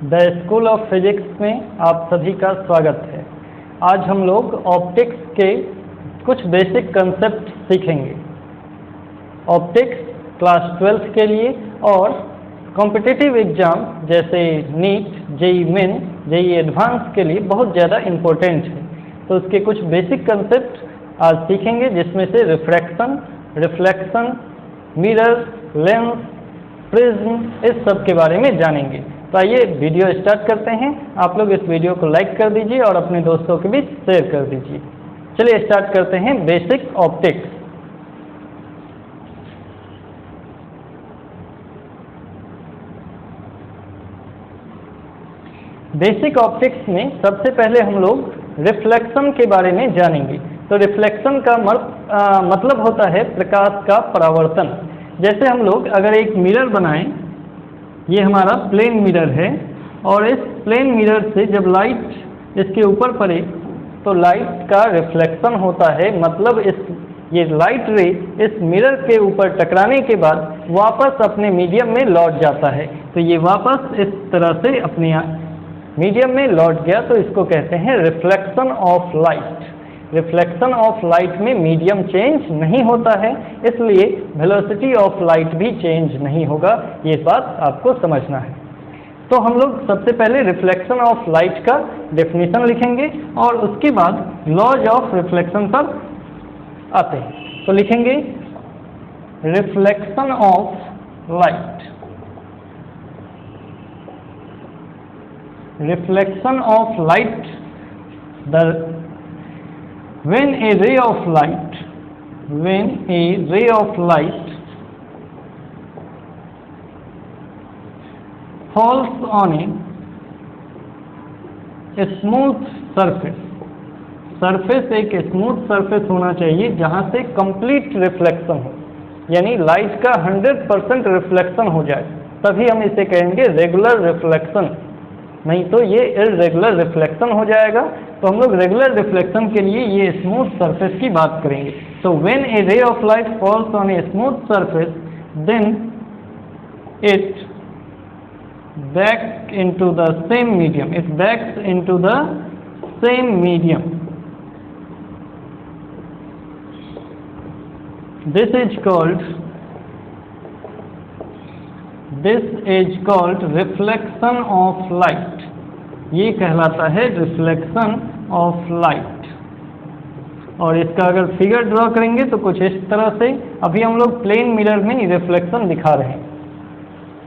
The school of physics में आप सभी का स्वागत है। आज हम लोग ऑप्टिक्स के कुछ बेसिक कंसेप्ट सीखेंगे। ऑप्टिक्स क्लास 12 के लिए और कॉम्पिटिटिव एग्जाम जैसे NEET, JEE main, JEE advance के लिए बहुत ज़्यादा इम्पोर्टेंट है। तो उसके कुछ बेसिक कंसेप्ट आज सीखेंगे, जिसमें से refraction, reflection, mirror, lens, prism, इस सब के बारे में जानेंगे। तो आइए वीडियो स्टार्ट करते हैं। आप लोग इस वीडियो को लाइक कर दीजिए और अपने दोस्तों के बीच शेयर कर दीजिए। चलिए स्टार्ट करते हैं बेसिक ऑप्टिक्स। बेसिक ऑप्टिक्स में सबसे पहले हम लोग रिफ्लेक्शन के बारे में जानेंगे। तो रिफ्लेक्शन का मतलब होता है प्रकाश का परावर्तन। जैसे हम लोग अगर एक मिरर बनाएं, ये हमारा प्लेन मिरर है, और इस प्लेन मिरर से जब लाइट इसके ऊपर पड़े तो लाइट का रिफ्लेक्शन होता है। मतलब ये लाइट रे इस मिरर के ऊपर टकराने के बाद वापस अपने मीडियम में लौट जाता है। तो ये वापस इस तरह से अपने मीडियम में लौट गया, तो इसको कहते हैं reflection of light. Reflection of light में मीडियम चेंज नहीं होता है, इसलिए वेलोसिटी ऑफ लाइट भी चेंज नहीं होगा। ये बात आपको समझना है। तो हम लोग सबसे पहले रिफ्लेक्शन ऑफ लाइट का डेफिनेशन लिखेंगे और उसके बाद लॉज ऑफ रिफ्लेक्शन पर आते हैं। तो लिखेंगे reflection of light. Reflection of light, when a ray of light falls on a smooth surface, surface एक स्मूथ सरफेस होना चाहिए जहां से कंप्लीट रिफ्लेक्शन हो, यानी लाइट का 100% रिफ्लेक्शन हो जाए, तभी हम इसे कहेंगे रेगुलर रिफ्लेक्शन। नहीं तो ये इररेगुलर रिफ्लेक्शन हो जाएगा। तो हम लोग रेगुलर रिफ्लेक्शन के लिए ये स्मूथ सरफेस की बात करेंगे। तो when a ray of light falls on a smooth surface then it back into the same medium, it backs into the same medium. This is called reflection of light. ये कहलाता है reflection of light. और इसका अगर figure draw करेंगे तो कुछ इस तरह से, अभी हम लोग प्लेन मिरर में रिफ्लेक्शन दिखा रहे हैं,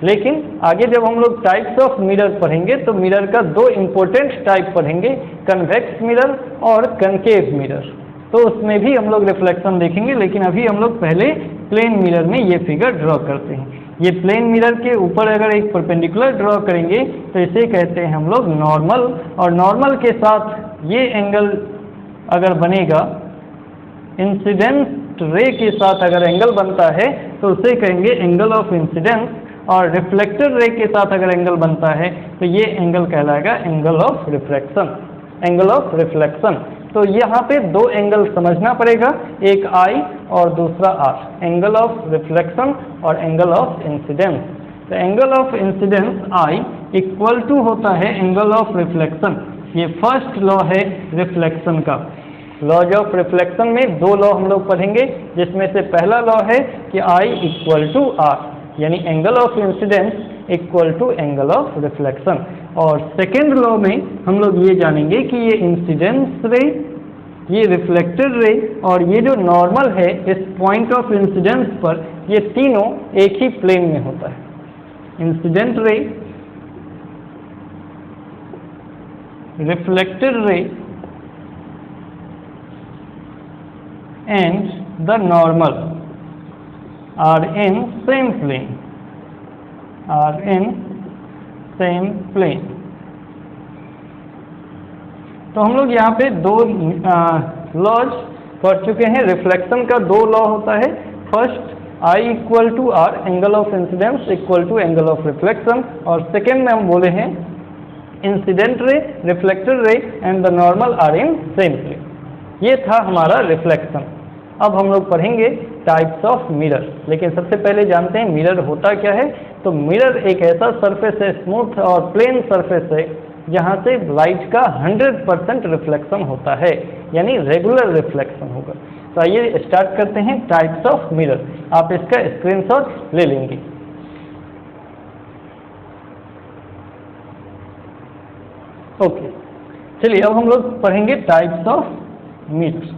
लेकिन आगे जब हम लोग टाइप्स ऑफ मिरर पढ़ेंगे तो मिरर का दो इंपॉर्टेंट टाइप पढ़ेंगे, कन्वेक्स मिरर और कनकेव मिरर। तो उसमें भी हम लोग रिफ्लेक्शन देखेंगे, लेकिन अभी हम लोग पहले प्लेन मिरर में ये फिगर ड्रॉ करते हैं। ये प्लेन मिरर के ऊपर अगर एक परपेंडिकुलर ड्रॉ करेंगे तो इसे कहते हैं हम लोग नॉर्मल। और नॉर्मल के साथ ये एंगल अगर बनेगा, इंसिडेंट रे के साथ अगर एंगल बनता है तो उसे कहेंगे एंगल ऑफ इंसिडेंस। और रिफ्लेक्टेड रे के साथ अगर एंगल बनता है तो ये एंगल कहलाएगा angle of refraction, angle of reflection. तो यहाँ पे दो एंगल समझना पड़ेगा, एक आई और दूसरा आर, एंगल ऑफ रिफ्लेक्शन और एंगल ऑफ इंसिडेंस। तो angle of incidence I equal to होता है एंगल ऑफ रिफ्लेक्शन। ये फर्स्ट लॉ है रिफ्लेक्शन का। लॉज ऑफ रिफ्लेक्शन में दो लॉ हम लोग पढ़ेंगे, जिसमें से पहला लॉ है कि आई इक्वल टू आर, यानी angle of incidence equal to angle of reflection. और सेकेंड लॉ में हम लोग ये जानेंगे कि ये इंसिडेंस रे, ये रिफ्लेक्टेड रे और ये जो नॉर्मल है इस पॉइंट ऑफ इंसिडेंस पर, ये तीनों एक ही प्लेन में होता है। Incident ray, reflected ray and the normal are in same plane, तो हम लोग यहाँ पे दो लॉज पढ़ चुके हैं। रिफ्लेक्शन का दो लॉ होता है, first I equal to R, angle of incidence equal to angle of reflection. और सेकेंड में हम बोले हैं incident ray, reflected ray and the normal are in same plane. ये था हमारा रिफ्लेक्शन। अब हम लोग पढ़ेंगे टाइप्स ऑफ मिरर। लेकिन सबसे पहले जानते हैं मिरर होता क्या है। तो मिरर एक ऐसा सरफेस है, स्मूथ और प्लेन सरफेस है, जहाँ से लाइट का 100% रिफ्लेक्शन होता है, यानी रेगुलर रिफ्लेक्शन होगा। तो आइए स्टार्ट करते हैं टाइप्स ऑफ मिरर। आप इसका स्क्रीनशॉट ले लेंगे। ओके, चलिए अब हम लोग पढ़ेंगे types of mirror.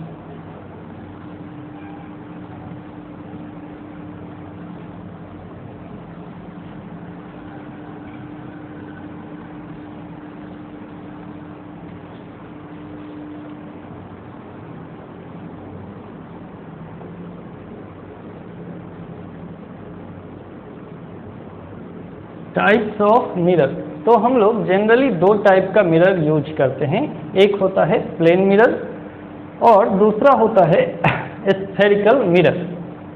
Types of mirror, तो हम लोग जनरली दो टाइप का मिरर यूज करते हैं। एक होता है प्लेन मिरर और दूसरा होता है स्फेरिकल मिरर।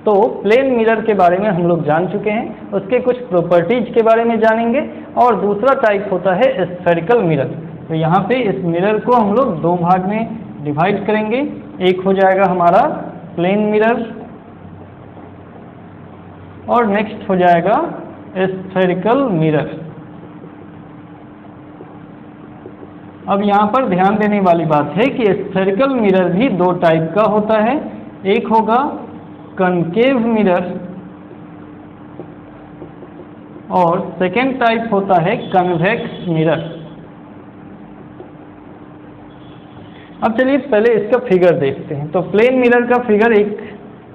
तो प्लेन मिरर के बारे में हम लोग जान चुके हैं, उसके कुछ प्रॉपर्टीज के बारे में जानेंगे। और दूसरा टाइप होता है स्फेरिकल मिरर। तो यहाँ पे इस मिरर को हम लोग दो भाग में डिवाइड करेंगे। एक हो जाएगा हमारा प्लेन मिरर और नेक्स्ट हो जाएगा स्फेरिकल मिरर। अब यहाँ पर ध्यान देने वाली बात है कि स्फेरिकल मिरर भी दो टाइप का होता है। एक होगा कनकेव मिरर और सेकेंड टाइप होता है कन्वेक्स मिरर। अब चलिए पहले इसका फिगर देखते हैं। तो प्लेन मिरर का फिगर एक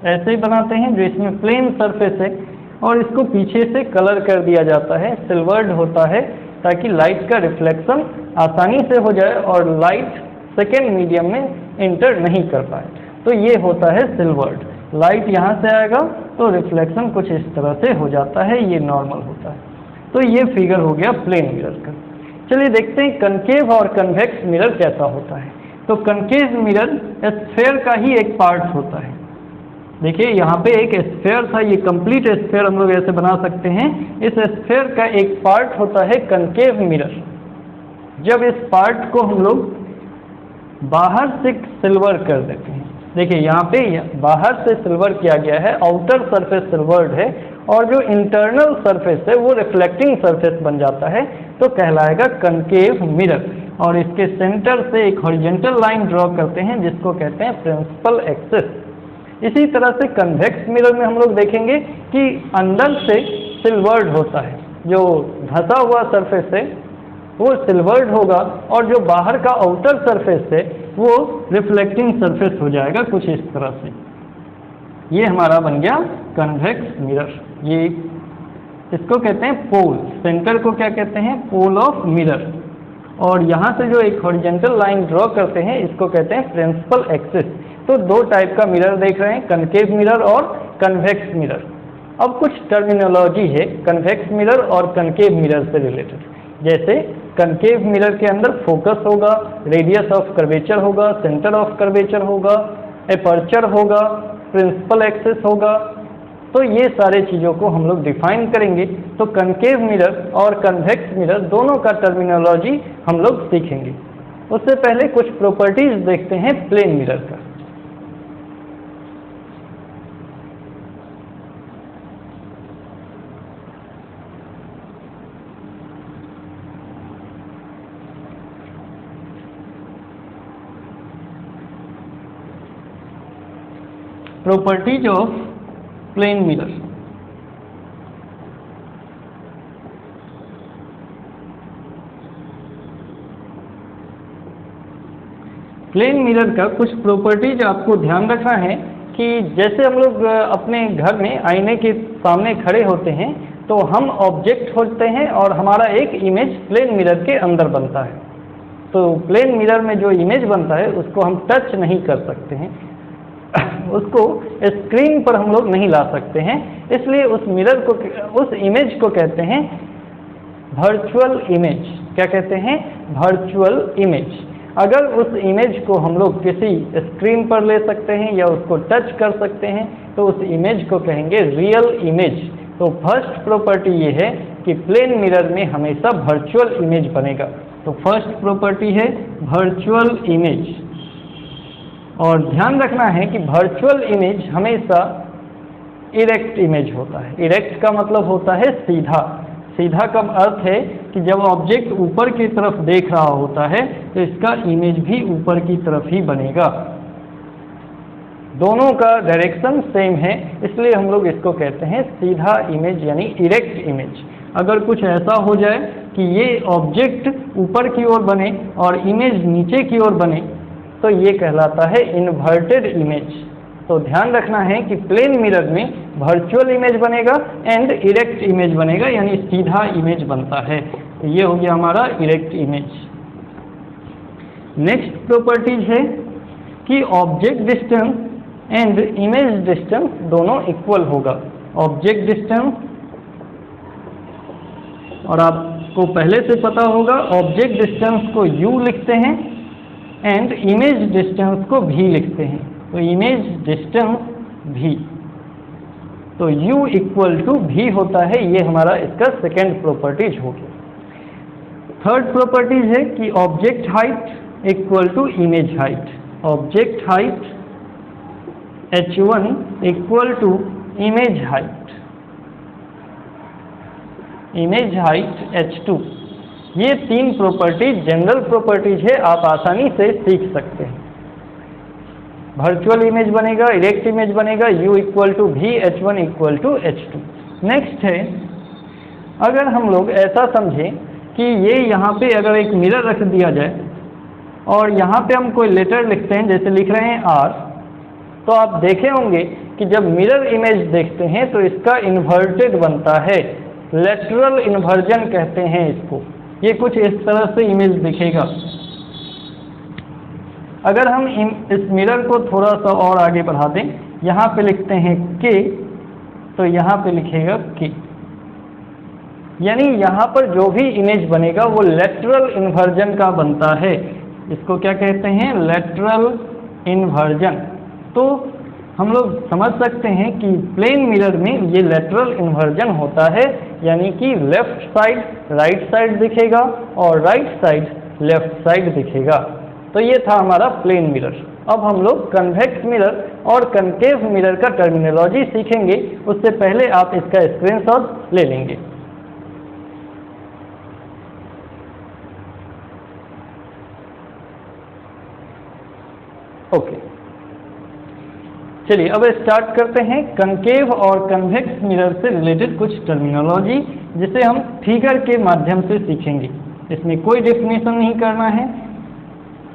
ऐसे ही बनाते हैं, जो इसमें प्लेन सरफेस है और इसको पीछे से कलर कर दिया जाता है, सिल्वर्ड होता है, ताकि लाइट का रिफ्लेक्शन आसानी से हो जाए और लाइट सेकेंड मीडियम में इंटर नहीं कर पाए। तो ये होता है सिल्वर्ड। लाइट यहाँ से आएगा तो रिफ्लेक्शन कुछ इस तरह से हो जाता है, ये नॉर्मल होता है। तो ये फिगर हो गया प्लेन मिरर का। चलिए देखते हैं कनकेव और कन्वेक्स मिरर कैसा होता है। तो कनकेव मिरर स्फेयर का ही एक पार्ट होता है। देखिए यहाँ पे एक स्फेयर था, ये कंप्लीट स्फेयर हम लोग ऐसे बना सकते हैं। इस स्फेयर का एक पार्ट होता है कनकेव मिरर। जब इस पार्ट को हम लोग बाहर से सिल्वर कर देते हैं, देखिए यहाँ पे बाहर से सिल्वर किया गया है, आउटर सरफेस सिल्वर्ड है और जो इंटरनल सरफेस है वो रिफ्लेक्टिंग सरफेस बन जाता है, तो कहलाएगा कनकेव मिरर। और इसके सेंटर से एक हॉरिजॉन्टल लाइन ड्रॉ करते हैं, जिसको कहते हैं प्रिंसिपल एक्सिस। इसी तरह से कन्वेक्स मिरर में हम लोग देखेंगे कि अंदर से सिल्वर्ड होता है, जो धंसा हुआ सरफेस है वो सिल्वर्ड होगा और जो बाहर का आउटर सरफेस है वो रिफ्लेक्टिंग सरफेस हो जाएगा कुछ इस तरह से। ये हमारा बन गया कन्वेक्स मिरर। ये इसको कहते हैं पोल, सेंटर को क्या कहते हैं, पोल ऑफ मिरर। और यहाँ से जो एक हॉरिजॉन्टल लाइन ड्रॉ करते हैं इसको कहते हैं प्रिंसिपल एक्सिस। तो दो टाइप का मिरर देख रहे हैं, कनकेव मिरर और कन्वेक्स मिरर। अब कुछ टर्मिनोलॉजी है कन्वेक्स मिरर और कनकेव मिरर से रिलेटेड। जैसे कनकेव मिरर के अंदर फोकस होगा, रेडियस ऑफ कर्वेचर होगा, सेंटर ऑफ कर्वेचर होगा, एपर्चर होगा, प्रिंसिपल एक्सिस होगा। तो ये सारे चीज़ों को हम लोग डिफाइन करेंगे। तो कनकेव मिरर और कन्वेक्स मिरर दोनों का टर्मिनोलॉजी हम लोग सीखेंगे। उससे पहले कुछ प्रॉपर्टीज देखते हैं प्लेन मिरर का। Properties of plane mirror. Plane mirror का कुछ प्रॉपर्टीज आपको ध्यान रखना है कि जैसे हम लोग अपने घर में आईने के सामने खड़े होते हैं तो हम ऑब्जेक्ट होते हैं और हमारा एक इमेज प्लेन मिरर के अंदर बनता है। तो प्लेन मिरर में जो इमेज बनता है उसको हम टच नहीं कर सकते हैं, उसको स्क्रीन पर हम लोग नहीं ला सकते हैं, इसलिए उस मिरर को, उस इमेज को कहते हैं वर्चुअल इमेज। क्या कहते हैं, वर्चुअल इमेज। अगर उस इमेज को हम लोग किसी स्क्रीन पर ले सकते हैं या उसको टच कर सकते हैं तो उस इमेज को कहेंगे रियल इमेज। तो फर्स्ट प्रॉपर्टी ये है कि प्लेन मिरर में हमेशा वर्चुअल इमेज बनेगा। तो फर्स्ट प्रॉपर्टी है वर्चुअल इमेज। और ध्यान रखना है कि वर्चुअल इमेज हमेशा इरेक्ट इमेज होता है। इरेक्ट का मतलब होता है सीधा। सीधा का अर्थ है कि जब ऑब्जेक्ट ऊपर की तरफ देख रहा होता है तो इसका इमेज भी ऊपर की तरफ ही बनेगा। दोनों का डायरेक्शन सेम है, इसलिए हम लोग इसको कहते हैं सीधा इमेज यानी इरेक्ट इमेज। अगर कुछ ऐसा हो जाए कि ये ऑब्जेक्ट ऊपर की ओर बने और इमेज नीचे की ओर बने तो ये कहलाता है इन्वर्टेड इमेज। तो ध्यान रखना है कि प्लेन मिरर में वर्चुअल इमेज बनेगा एंड इरेक्ट इमेज बनेगा, यानी सीधा इमेज बनता है। तो ये हो गया हमारा इरेक्ट इमेज। नेक्स्ट प्रॉपर्टीज है कि object distance and image distance दोनों इक्वल होगा। ऑब्जेक्ट डिस्टेंस, और आपको पहले से पता होगा ऑब्जेक्ट डिस्टेंस को u लिखते हैं एंड इमेज डिस्टेंस को v लिखते हैं। तो इमेज डिस्टेंस v, तो u इक्वल टू v होता है। ये हमारा इसका सेकेंड प्रॉपर्टीज हो गया। थर्ड प्रॉपर्टीज है कि object height equal to image height. Object height h1 equal to image height, image height h2। ये तीन प्रॉपर्टीज जनरल प्रॉपर्टीज है, आप आसानी से सीख सकते हैं। वर्चुअल इमेज बनेगा, इरेक्ट इमेज बनेगा, u equal to v, h1 equal to h2। Next है, अगर हम लोग ऐसा समझें कि ये यहाँ पे अगर एक मिरर रख दिया जाए और यहाँ पे हम कोई लेटर लिखते हैं, जैसे लिख रहे हैं R, तो आप देखे होंगे कि जब मिरर इमेज देखते हैं तो इसका इन्वर्टेड बनता है। लेटरल इन्वर्जन कहते हैं इसको। ये कुछ इस तरह से इमेज दिखेगा। अगर हम इस मिरर को थोड़ा सा और आगे बढ़ा दें, यहाँ पे लिखते हैं K, तो यहाँ पे लिखेगा K, यानी यहाँ पर जो भी इमेज बनेगा वो लेटरल इन्वर्जन का बनता है। इसको क्या कहते हैं? Lateral inversion. तो हम लोग समझ सकते हैं कि प्लेन मिरर में ये लेटरल इन्वर्जन होता है, यानी कि लेफ्ट साइड राइट साइड दिखेगा और राइट साइड लेफ्ट साइड दिखेगा। तो ये था हमारा प्लेन मिरर। अब हम लोग कन्वेक्स मिरर और कनकेव मिरर का टर्मिनोलॉजी सीखेंगे, उससे पहले आप इसका स्क्रीनशॉट ले लेंगे। ओके, चलिए अब स्टार्ट करते हैं कनकेव और कन्वेक्स मिरर से रिलेटेड कुछ टर्मिनोलॉजी, जिसे हम फिगर के माध्यम से सीखेंगे। इसमें कोई डेफिनेशन नहीं करना है,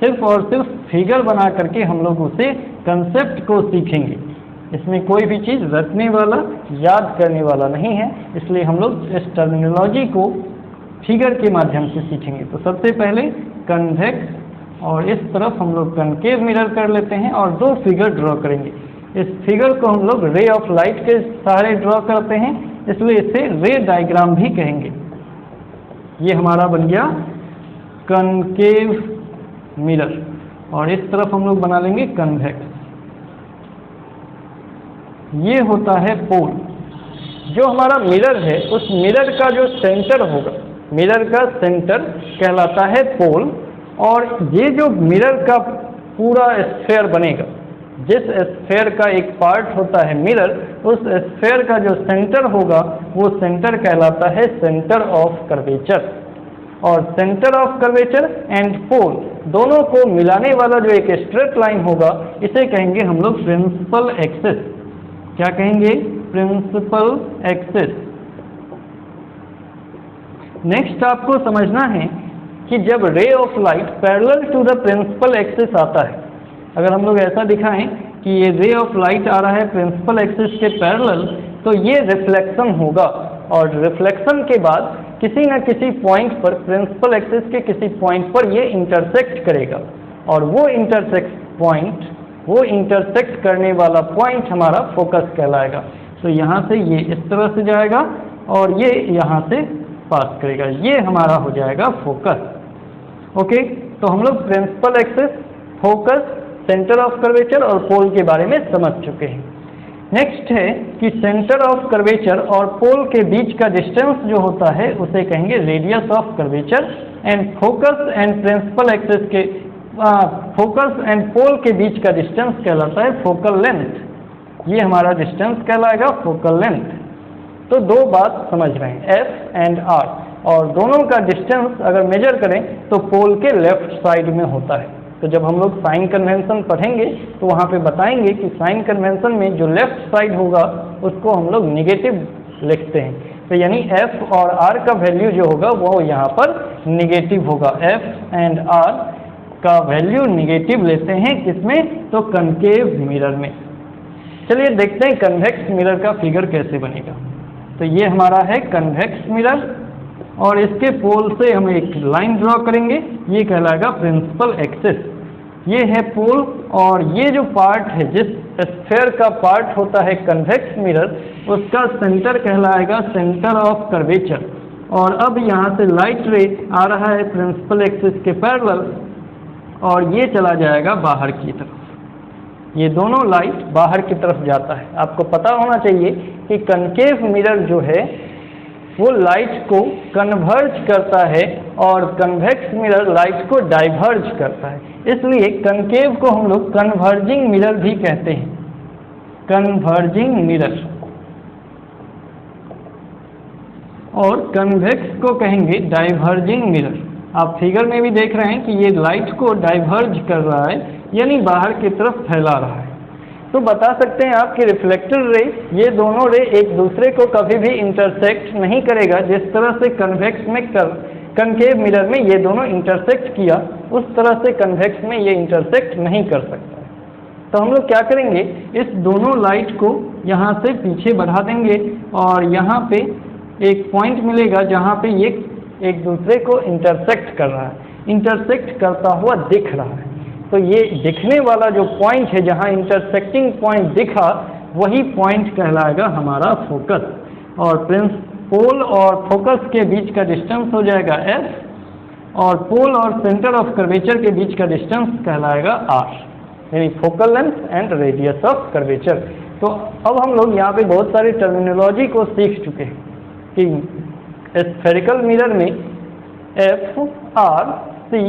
सिर्फ और सिर्फ फिगर बना करके हम लोग उसे कंसेप्ट को सीखेंगे। इसमें कोई भी चीज़ रखने वाला याद करने वाला नहीं है, इसलिए हम लोग इस टर्मिनोलॉजी को फिगर के माध्यम से सीखेंगे। तो सबसे पहले कन्वेक्स और इस तरफ हम लोग कनकेव मिरर कर लेते हैं और दो फिगर ड्रॉ करेंगे। इस फिगर को हम लोग रे ऑफ लाइट के सहारे ड्रॉ करते हैं, इसलिए इसे रे डायग्राम भी कहेंगे। ये हमारा बन गया कनकेव मिरर और इस तरफ हम लोग बना लेंगे कन्वेक्स। ये होता है पोल। जो हमारा मिरर है उस मिरर का जो सेंटर होगा, मिरर का सेंटर कहलाता है पोल। और ये जो मिरर का पूरा स्फेयर बनेगा, जिस स्फेयर का एक पार्ट होता है मिरर, उस स्फेयर का जो सेंटर होगा वो सेंटर कहलाता है सेंटर ऑफ कर्वेचर। और centre of curvature and pole दोनों को मिलाने वाला जो एक स्ट्रेट लाइन होगा, इसे कहेंगे हम लोग प्रिंसिपल एक्सिस। क्या कहेंगे? Principal axis. नेक्स्ट आपको समझना है कि जब ray of light parallel to the principal axis आता है, अगर हम लोग ऐसा दिखाएं कि ये रे ऑफ लाइट आ रहा है प्रिंसिपल एक्सिस के पैरेलल, तो ये रिफ्लेक्शन होगा और रिफ्लेक्शन के बाद किसी न किसी पॉइंट पर, प्रिंसिपल एक्सिस के किसी पॉइंट पर ये इंटरसेक्ट करेगा और वो इंटरसेक्ट करने वाला पॉइंट हमारा फोकस कहलाएगा। तो यहाँ से ये इस तरह से जाएगा और ये यहाँ से पास करेगा, ये हमारा हो जाएगा फोकस। ओके, तो हम लोग principal axis, focus, centre of curvature और पोल के बारे में समझ चुके हैं। नेक्स्ट है कि सेंटर ऑफ कर्वेचर और पोल के बीच का डिस्टेंस जो होता है उसे कहेंगे radius of curvature. And focus and principal axis के फोकस एंड पोल के बीच का डिस्टेंस कहलाता है फोकल लेंथ। ये हमारा डिस्टेंस कहलाएगा फोकल लेंथ। तो दो बात समझ रहे हैं, एफ एंड आर, और दोनों का डिस्टेंस अगर मेजर करें तो पोल के लेफ्ट साइड में होता है। तो जब हम लोग साइन कन्वेंशन पढ़ेंगे तो वहाँ पे बताएंगे कि साइन कन्वेंशन में जो लेफ्ट साइड होगा उसको हम लोग निगेटिव लिखते हैं। तो यानी एफ और आर का वैल्यू जो होगा वो यहाँ पर निगेटिव होगा। एफ एंड आर का वैल्यू निगेटिव लेते हैं किसमें, तो कनकेव मिरर में। चलिए देखते हैं कन्वेक्स मिरर का फिगर कैसे बनेगा। तो ये हमारा है कन्वेक्स मिरर, और इसके पोल से हम एक लाइन ड्रॉ करेंगे, ये कहलाएगा प्रिंसिपल एक्सिस। ये है पोल, और ये जो पार्ट है, जिस स्फेयर का पार्ट होता है कन्वेक्स मिरर, उसका सेंटर कहलाएगा सेंटर ऑफ कर्वेचर। और अब यहाँ से लाइट रे आ रहा है प्रिंसिपल एक्सिस के पैरेलल, और ये चला जाएगा बाहर की तरफ। ये दोनों लाइट बाहर की तरफ जाता है। आपको पता होना चाहिए कि कनकेव मिरर जो है वो लाइट को कन्वर्ज करता है, और कन्वेक्स मिरर लाइट को डाइवर्ज करता है। इसलिए कनकेव को हम लोग कन्वर्जिंग मिरर भी कहते हैं, कन्वर्जिंग मिरर। और कन्वेक्स को कहेंगे डाइवर्जिंग मिरर। आप फिगर में भी देख रहे हैं कि ये लाइट को डाइवर्ज कर रहा है, यानी बाहर की तरफ फैला रहा है। तो बता सकते हैं आप कि रिफ्लेक्टर रे, ये दोनों रे एक दूसरे को कभी भी इंटरसेक्ट नहीं करेगा। जिस तरह से कन्वेक्स में कनकेव मिरर में ये दोनों इंटरसेक्ट किया, उस तरह से कन्वेक्स में ये इंटरसेक्ट नहीं कर सकता। तो हम लोग क्या करेंगे, इस दोनों लाइट को यहाँ से पीछे बढ़ा देंगे, और यहाँ पे एक पॉइंट मिलेगा जहाँ पे ये एक दूसरे को इंटरसेक्ट कर रहा है, इंटरसेक्ट करता हुआ दिख रहा है। तो ये दिखने वाला जो पॉइंट है, जहाँ इंटरसेक्टिंग पॉइंट दिखा, वही पॉइंट कहलाएगा हमारा फोकस। और पोल और फोकस के बीच का डिस्टेंस हो जाएगा एस, और पोल और सेंटर ऑफ कर्वेचर के बीच का डिस्टेंस कहलाएगा आर, यानी focal length and radius of curvature. तो अब हम लोग यहाँ पे बहुत सारी टर्मिनोलॉजी को सीख चुके हैं कि स्फेरिकल मिरर में एफ, आर, सी,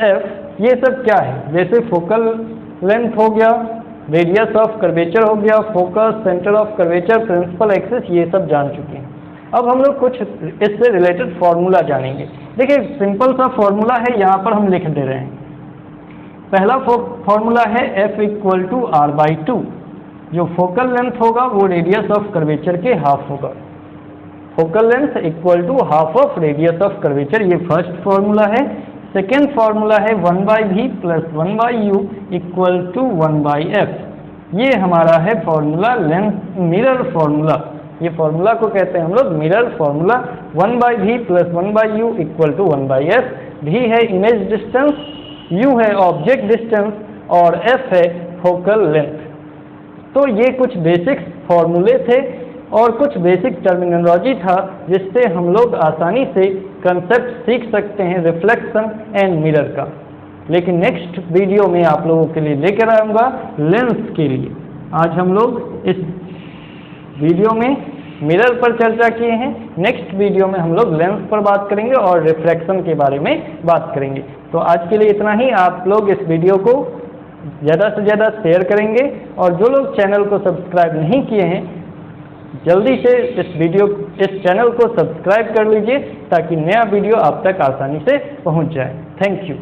एफ ये सब क्या है। जैसे फोकल लेंथ हो गया, रेडियस ऑफ कर्वेचर हो गया, focus, centre of curvature, principal axis, ये सब जान चुके हैं। अब हम लोग कुछ इससे रिलेटेड फार्मूला जानेंगे। देखिए सिंपल सा फार्मूला है, यहाँ पर हम लिख दे रहे हैं। पहला फार्मूला है F इक्वल टू R/2। जो फोकल लेंथ होगा वो रेडियस ऑफ कर्वेचर के हाफ होगा। Focal length equal to half of radius of curvature, ये फर्स्ट फार्मूला है। सेकेंड फार्मूला है 1/v plus 1/u equal to 1/f। ये हमारा है फार्मूला लेंथ मिरर फार्मूला। ये फार्मूला को कहते हैं हम लोग mirror formula. 1/v plus 1/u equal to 1/f। v है इमेज डिस्टेंस, u है ऑब्जेक्ट डिस्टेंस, और f है फोकल लेंथ। तो ये कुछ बेसिक फार्मूले थे और कुछ बेसिक टर्मिनोलॉजी था, जिससे हम लोग आसानी से कंसेप्ट सीख सकते हैं रिफ्लेक्शन एंड मिरर का। लेकिन नेक्स्ट वीडियो में आप लोगों के लिए लेकर आऊँगा लेंस के लिए। आज हम लोग इस वीडियो में मिरर पर चर्चा किए हैं, नेक्स्ट वीडियो में हम लोग लेंस पर बात करेंगे और रिफ्लेक्शन के बारे में बात करेंगे। तो आज के लिए इतना ही। आप लोग इस वीडियो को ज़्यादा से ज़्यादा शेयर करेंगे, और जो लोग चैनल को सब्सक्राइब नहीं किए हैं जल्दी से इस चैनल को सब्सक्राइब कर लीजिए, ताकि नया वीडियो आप तक आसानी से पहुंच जाए। Thank you.